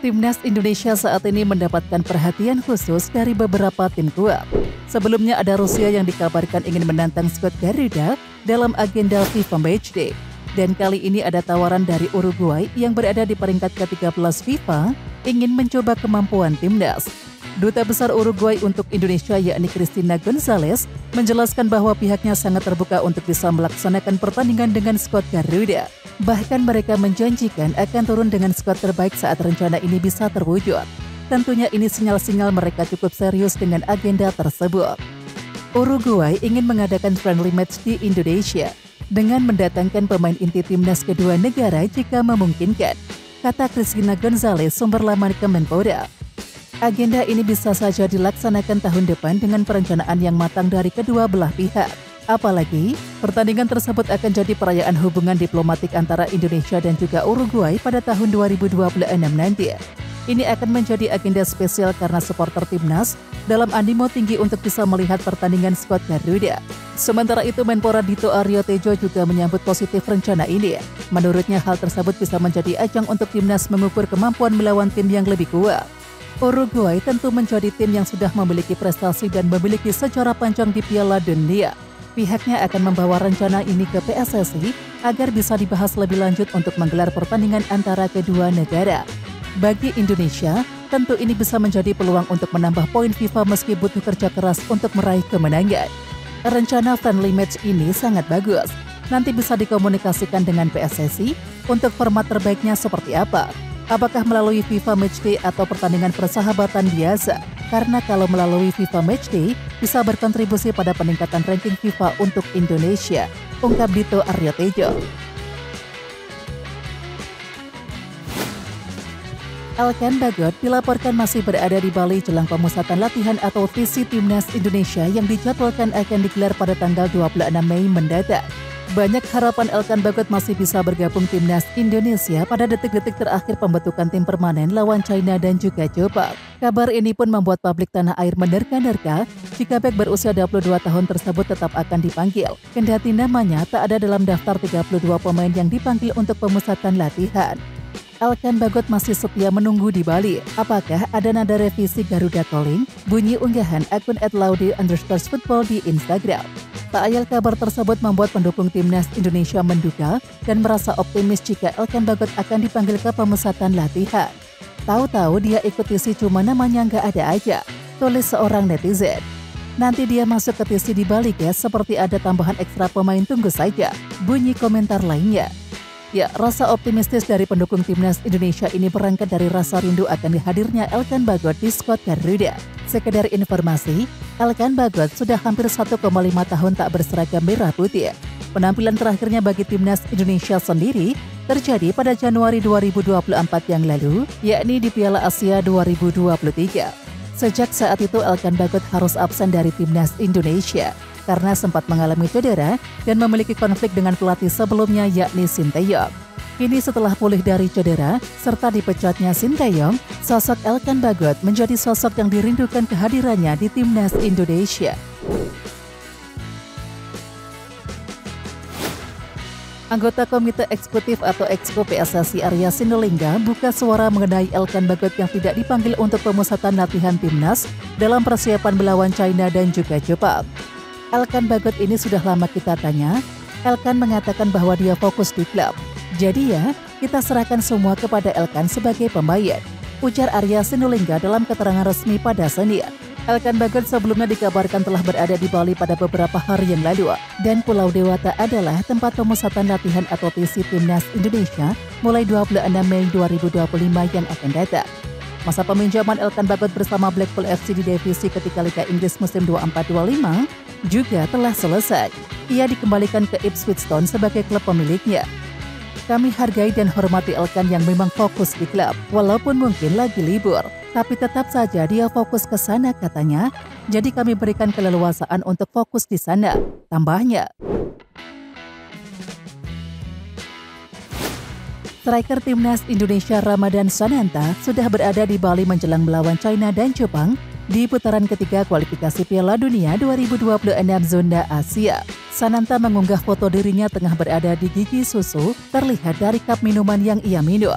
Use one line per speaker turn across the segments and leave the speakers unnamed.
Timnas Indonesia saat ini mendapatkan perhatian khusus dari beberapa tim kuat. Sebelumnya ada Rusia yang dikabarkan ingin menantang skuad Garuda dalam agenda FIFA Matchday. Dan kali ini ada tawaran dari Uruguay yang berada di peringkat ke-13 FIFA ingin mencoba kemampuan timnas. Duta Besar Uruguay untuk Indonesia yakni Cristina Gonzalez menjelaskan bahwa pihaknya sangat terbuka untuk bisa melaksanakan pertandingan dengan skuad Garuda. Bahkan mereka menjanjikan akan turun dengan skuad terbaik saat rencana ini bisa terwujud. Tentunya ini sinyal-sinyal mereka cukup serius dengan agenda tersebut. Uruguay ingin mengadakan friendly match di Indonesia dengan mendatangkan pemain inti timnas kedua negara jika memungkinkan, kata Cristina Gonzalez, sumber laman Kemenpora. Agenda ini bisa saja dilaksanakan tahun depan dengan perencanaan yang matang dari kedua belah pihak. Apalagi, pertandingan tersebut akan jadi perayaan hubungan diplomatik antara Indonesia dan juga Uruguay pada tahun 2026 nanti. Ini akan menjadi agenda spesial karena supporter timnas dalam animo tinggi untuk bisa melihat pertandingan skuad Garuda. Sementara itu, Menpora Dito Aryo Tejo juga menyambut positif rencana ini. Menurutnya, hal tersebut bisa menjadi ajang untuk timnas mengukur kemampuan melawan tim yang lebih kuat. Uruguay tentu menjadi tim yang sudah memiliki prestasi dan memiliki sejarah panjang di Piala Dunia. Pihaknya akan membawa rencana ini ke PSSI agar bisa dibahas lebih lanjut untuk menggelar pertandingan antara kedua negara. Bagi Indonesia, tentu ini bisa menjadi peluang untuk menambah poin FIFA meski butuh kerja keras untuk meraih kemenangan. Rencana friendly match ini sangat bagus. Nanti bisa dikomunikasikan dengan PSSI untuk format terbaiknya seperti apa. Apakah melalui FIFA Matchday atau pertandingan persahabatan biasa? Karena kalau melalui FIFA Matchday, bisa berkontribusi pada peningkatan ranking FIFA untuk Indonesia, ungkap Dito Aryo Tejo. Elkan Bagot dilaporkan masih berada di Bali jelang pemusatan latihan atau TC Timnas Indonesia yang dijadwalkan akan digelar pada tanggal 26 Mei mendatang. Banyak harapan Elkan Bagot masih bisa bergabung Timnas Indonesia pada detik-detik terakhir pembentukan tim permanen lawan China dan juga Jepang. Kabar ini pun membuat publik tanah air menerka-nerka jika bek berusia 22 tahun tersebut tetap akan dipanggil. Kendati namanya tak ada dalam daftar 32 pemain yang dipanggil untuk pemusatan latihan. Elkan Bagot masih setia menunggu di Bali. Apakah ada nada revisi Garuda Calling? Bunyi unggahan akun @laude_football di Instagram. Tak ayal kabar tersebut membuat pendukung Timnas Indonesia menduga dan merasa optimis jika Elkan Bagot akan dipanggil ke pemusatan latihan. Tahu-tahu dia ikut TC cuma namanya nggak ada aja, tulis seorang netizen. Nanti dia masuk ke TC di Bali guys, seperti ada tambahan ekstra pemain, tunggu saja, bunyi komentar lainnya. Ya, rasa optimistis dari pendukung Timnas Indonesia ini berangkat dari rasa rindu akan dihadirnya Elkan Bagot di skuad Garuda. Sekedar informasi, Elkan Bagot sudah hampir 1,5 tahun tak berseragam merah putih. Penampilan terakhirnya bagi Timnas Indonesia sendiri terjadi pada Januari 2024 yang lalu, yakni di Piala Asia 2023. Sejak saat itu Elkan Bagot harus absen dari Timnas Indonesia karena sempat mengalami cedera dan memiliki konflik dengan pelatih sebelumnya yakni Sinteyong. Kini setelah pulih dari cedera serta dipecatnya Sinteyong, sosok Elkan Bagot menjadi sosok yang dirindukan kehadirannya di Timnas Indonesia. Anggota Komite Eksekutif atau Exco PSSI Arya Sinulinga buka suara mengenai Elkan Bagot yang tidak dipanggil untuk pemusatan latihan timnas dalam persiapan melawan China dan juga Jepang. Elkan Bagot ini sudah lama kita tanya. Elkan mengatakan bahwa dia fokus di klub. Jadi ya, kita serahkan semua kepada Elkan sebagai pemain, ujar Arya Sinulinga dalam keterangan resmi pada Senin. Elkan Bagot sebelumnya dikabarkan telah berada di Bali pada beberapa hari yang lalu, dan Pulau Dewata adalah tempat pemusatan latihan atau TC Timnas Indonesia mulai 26 Mei 2025 yang akan datang. Masa peminjaman Elkan Bagot bersama Blackpool FC di divisi ketiga Liga Inggris musim 24-25 juga telah selesai. Ia dikembalikan ke Ipswich Town sebagai klub pemiliknya. Kami hargai dan hormati Elkan yang memang fokus di klub, walaupun mungkin lagi libur, tapi tetap saja dia fokus ke sana katanya. Jadi kami berikan keleluasaan untuk fokus di sana, tambahnya. Striker Timnas Indonesia Ramadan Sananta sudah berada di Bali menjelang melawan China dan Jepang di putaran ketiga kualifikasi Piala Dunia 2026 zona Asia. Sananta mengunggah foto dirinya tengah berada di gigi susu terlihat dari cup minuman yang ia minum.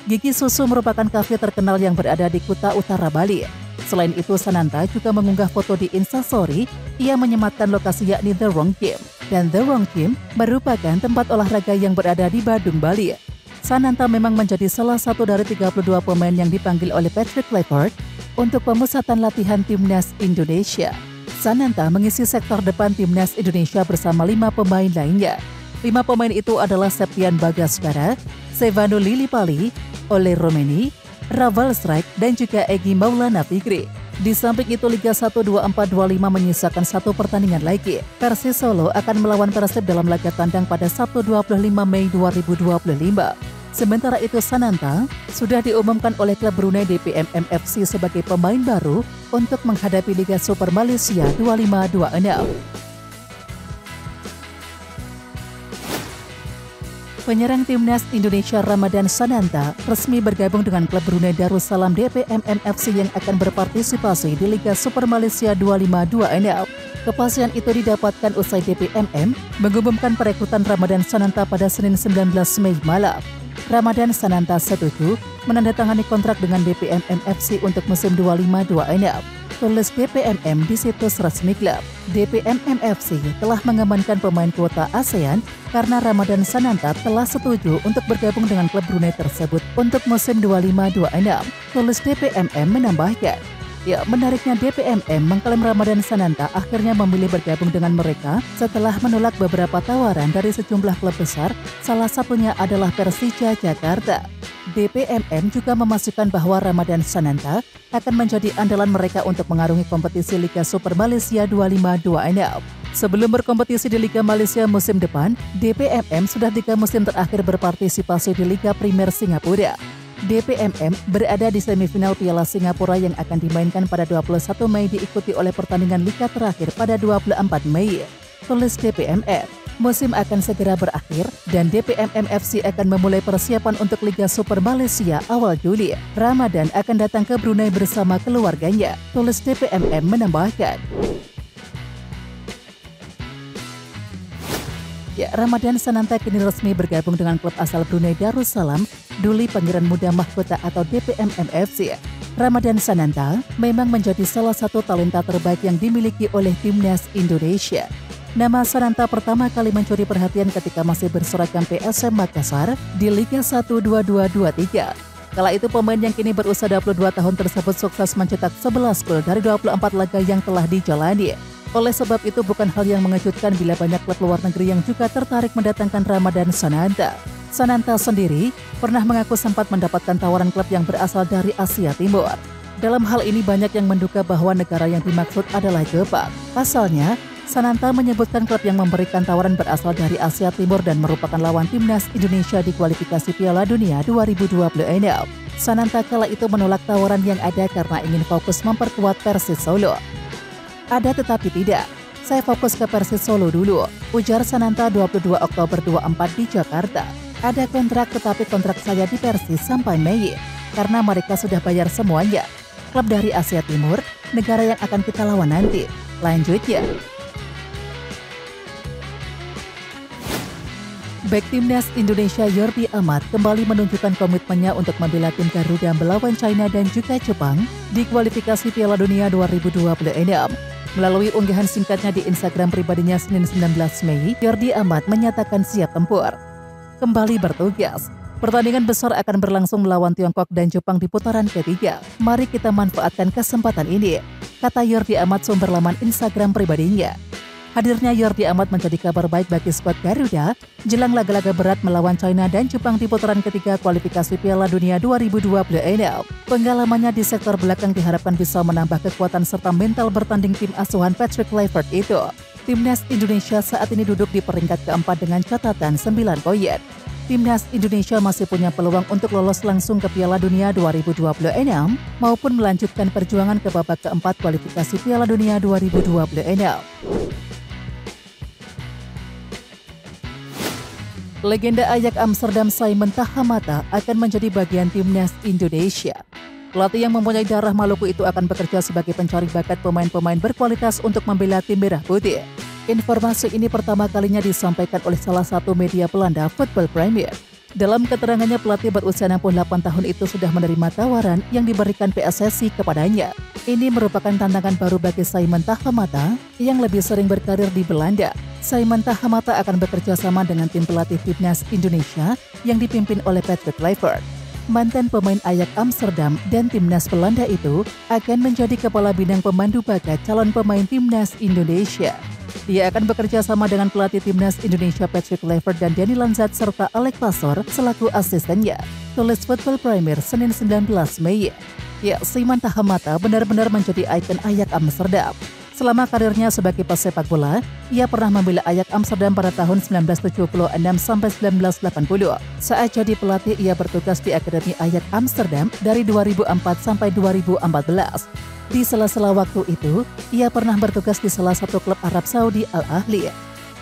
Gigi Susu merupakan kafe terkenal yang berada di Kuta Utara, Bali. Selain itu, Sananta juga mengunggah foto di Instastory. Ia menyematkan lokasi yakni The Wrong Gym. Dan The Wrong Gym merupakan tempat olahraga yang berada di Badung, Bali. Sananta memang menjadi salah satu dari 32 pemain yang dipanggil oleh Patrick Kluivert untuk pemusatan latihan Timnas Indonesia. Sananta mengisi sektor depan Timnas Indonesia bersama 5 pemain lainnya. 5 pemain itu adalah Septian Bagaskara, Sevano Lillipali, Ole Romeni, Raval Strike, dan juga Egy Maulana Fikri. Di samping itu, Liga 1 24-25 menyisakan 1 pertandingan lagi. Persis Solo akan melawan Persib dalam laga tandang pada Sabtu 25 Mei 2025. Sementara itu, Sananta sudah diumumkan oleh klub Brunei DPMM FC sebagai pemain baru untuk menghadapi Liga Super Malaysia 2526. Penyerang Timnas Indonesia Ramadan Sananta resmi bergabung dengan klub Brunei Darussalam DPMM FC yang akan berpartisipasi di Liga Super Malaysia 2526. Kepastian itu didapatkan usai DPMM mengumumkan perekrutan Ramadan Sananta pada Senin 19 Mei malam. Ramadan Sananta setuju menandatangani kontrak dengan DPMM FC untuk musim 2526. Tulis DPMM di situs resmi klub. DPMM FC telah mengamankan pemain kuota ASEAN karena Ramadan Sananta telah setuju untuk bergabung dengan klub Brunei tersebut untuk musim 2526. Tulis DPMM menambahkan, ya, menariknya DPMM mengklaim Ramadan Sananta akhirnya memilih bergabung dengan mereka setelah menolak beberapa tawaran dari sejumlah klub besar, salah satunya adalah Persija Jakarta. DPMM juga memastikan bahwa Ramadan Sananta akan menjadi andalan mereka untuk mengarungi kompetisi Liga Super Malaysia 2526. Sebelum berkompetisi di Liga Malaysia musim depan, DPMM sudah 3 musim terakhir berpartisipasi di Liga Primer Singapura. DPMM berada di semifinal Piala Singapura yang akan dimainkan pada 21 Mei diikuti oleh pertandingan Liga terakhir pada 24 Mei. Tulis DPMM, musim akan segera berakhir dan DPMM FC akan memulai persiapan untuk Liga Super Malaysia awal Juli. Ramadan akan datang ke Brunei bersama keluarganya. Tulis DPMM menambahkan. Ya, Ramadan Sananta kini resmi bergabung dengan klub asal Brunei Darussalam, Duli Pangeran Muda Mahkota atau DPMM FC. Ramadan Sananta memang menjadi salah satu talenta terbaik yang dimiliki oleh Timnas Indonesia. Nama Sananta pertama kali mencuri perhatian ketika masih berseragam PSM Makassar di Liga 1-22-23. Kala itu pemain yang kini berusia 22 tahun tersebut sukses mencetak 11 gol dari 24 laga yang telah dijalani. Oleh sebab itu bukan hal yang mengejutkan bila banyak klub luar negeri yang juga tertarik mendatangkan Ramadan Sananta. Sananta sendiri pernah mengaku sempat mendapatkan tawaran klub yang berasal dari Asia Timur. Dalam hal ini banyak yang menduga bahwa negara yang dimaksud adalah Jepang. Pasalnya, Sananta menyebutkan klub yang memberikan tawaran berasal dari Asia Timur dan merupakan lawan Timnas Indonesia di kualifikasi Piala Dunia 2026. Sananta kala itu menolak tawaran yang ada karena ingin fokus memperkuat Persis Solo. Ada tetapi tidak, saya fokus ke Persis Solo dulu, ujar Sananta 22 Oktober 24 di Jakarta. Ada kontrak tetapi kontrak saya di Persis sampai Mei, karena mereka sudah bayar semuanya. Klub dari Asia Timur, negara yang akan kita lawan nanti. Lanjutnya. Bek Timnas Indonesia Jordi Amat kembali menunjukkan komitmennya untuk membela tim Garuda melawan China dan juga Jepang di kualifikasi Piala Dunia 2026. Melalui unggahan singkatnya di Instagram pribadinya Senin 19 Mei, Jordi Amat menyatakan siap tempur. Kembali bertugas. Pertandingan besar akan berlangsung melawan Tiongkok dan Jepang di putaran ketiga. Mari kita manfaatkan kesempatan ini, kata Jordi Amat sumber laman Instagram pribadinya. Hadirnya Jordi Amat menjadi kabar baik bagi skuad Garuda jelang laga-laga berat melawan China dan Jepang di putaran ketiga kualifikasi Piala Dunia 2026. Pengalamannya di sektor belakang diharapkan bisa menambah kekuatan serta mental bertanding tim asuhan Patrick Kluivert itu. Timnas Indonesia saat ini duduk di peringkat keempat dengan catatan 9 poin. Timnas Indonesia masih punya peluang untuk lolos langsung ke Piala Dunia 2026 maupun melanjutkan perjuangan ke babak keempat kualifikasi Piala Dunia 2026. Legenda Ajax Amsterdam Simon Tahamata akan menjadi bagian Timnas Indonesia. Pelatih yang mempunyai darah Maluku itu akan bekerja sebagai pencari bakat pemain-pemain berkualitas untuk membela tim merah putih. Informasi ini pertama kalinya disampaikan oleh salah satu media Belanda, Football Premier. Dalam keterangannya, pelatih berusia 68 tahun itu sudah menerima tawaran yang diberikan PSSI kepadanya. Ini merupakan tantangan baru bagi Simon Tahamata yang lebih sering berkarir di Belanda. Simon Tahamata akan bekerja sama dengan tim pelatih timnas Indonesia yang dipimpin oleh Patrick Kluivert. Mantan pemain Ajax Amsterdam dan timnas Belanda itu akan menjadi kepala bidang pemandu bakat calon pemain timnas Indonesia. Dia akan bekerja sama dengan pelatih timnas Indonesia Patrick Kluivert dan Dani Lanzat serta Alex Pasor selaku asistennya. Tulis Football Premier Senin 19 Mei. Ya, Simon Tahamata benar-benar menjadi ikon Ajax Amsterdam. Selama karirnya sebagai pesepak bola, ia pernah membela Ajax Amsterdam pada tahun 1976 sampai 1980. Saat jadi pelatih, ia bertugas di Akademi Ajax Amsterdam dari 2004 sampai 2014. Di sela-sela waktu itu, ia pernah bertugas di salah satu klub Arab Saudi, Al Ahly.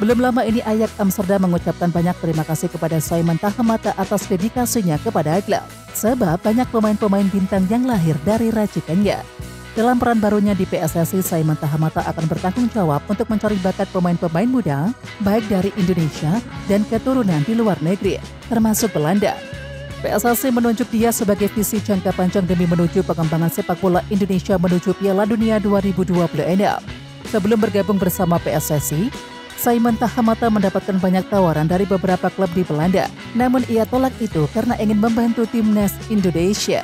Belum lama ini Ajax Amsterdam mengucapkan banyak terima kasih kepada Simon Tahamata atas dedikasinya kepada klub, sebab banyak pemain-pemain bintang yang lahir dari racikannya. Dalam peran barunya di PSSI, Simon Tahamata akan bertanggung jawab untuk mencari bakat pemain-pemain muda, baik dari Indonesia dan keturunan di luar negeri, termasuk Belanda. PSSI menunjuk dia sebagai visi jangka panjang demi menuju pengembangan sepak bola Indonesia menuju Piala Dunia 2026. Sebelum bergabung bersama PSSI, Simon Tahamata mendapatkan banyak tawaran dari beberapa klub di Belanda. Namun ia tolak itu karena ingin membantu timnas Indonesia.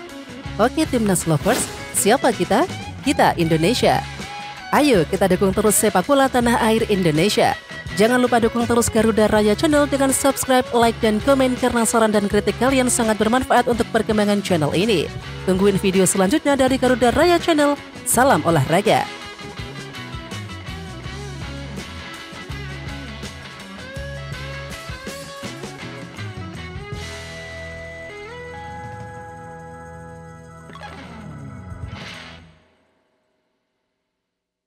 Oke timnas lovers, siapa kita? Kita Indonesia. Ayo kita dukung terus sepak bola tanah air Indonesia. Jangan lupa dukung terus Garuda Raya Channel dengan subscribe, like, dan komen karena saran dan kritik kalian sangat bermanfaat untuk perkembangan channel ini. Tungguin video selanjutnya dari Garuda Raya Channel. Salam olahraga.